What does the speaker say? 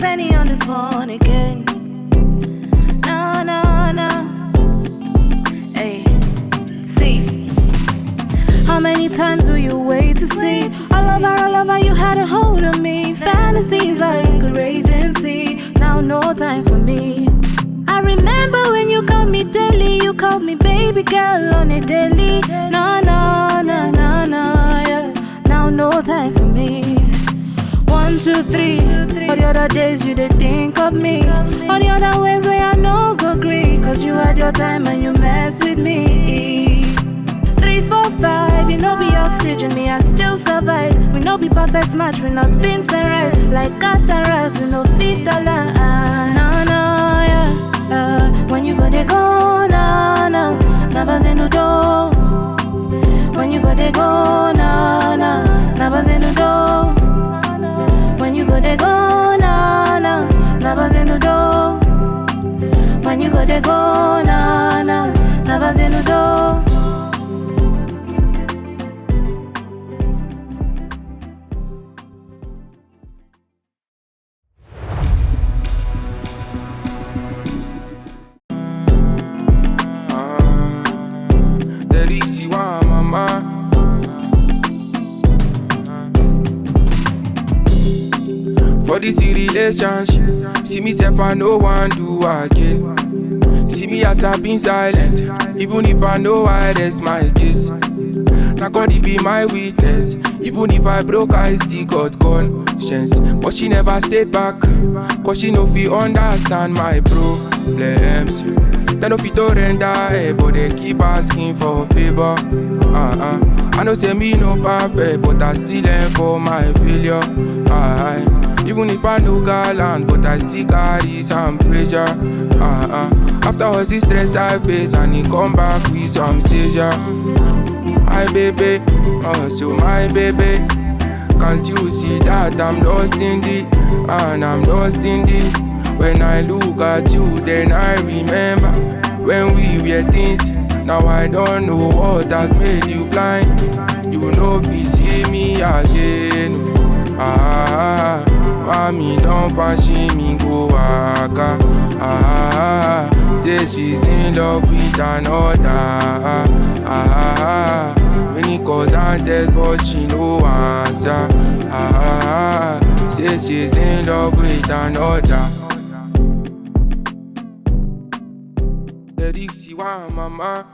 penny on this one again. No, no, no. Hey, see. How many times will you wait to see? All over, you had a hold on me. Fantasies like a raging sea. Now no time for me. I remember when you called me daily. You called me baby girl on a daily. No, no, no, no, no, yeah. Now no time for me. 1, 2, 3. All the other days you did think of me. All the other ways where I no go agree. Cause you had your time and you messed with me. 3, 4, 5, you know be oxygen, me I still survive. We no be perfect match, we not been sunrise. Like cataracts, we no fit a line. No, no, yeah. When you go, they go, no, no. Never say no door. When you go, they go, no, no. Never say no door. When you go, they go, no, no. Never say no door. When you go, they go, no, no. Never say no door. Derrix, you want mama. For this relationship, see me self I no one do again. See me as I've been silent, even if I know I rest my case. Now God he be my witness, even if I broke I still got conscience. But she never stayed back, cause she no fit understand my problems. They no fit to render, but they keep asking for favor. I know say me no perfect, but I still learn for my failure. Even if I no gallant, but I still carry some pressure. After all this stress I face, and he come back with some seizure. My baby, oh so my baby, can't you see that I'm lost in the, and I'm lost in the. When I look at you, then I remember when we were things. Now I don't know what has made you blind. You know if you see me again. Mommy don't fancy me go waka. Say she's in love with another. Many calls and text, but she no answer. Say she's in love with another. Derrix, you want mama.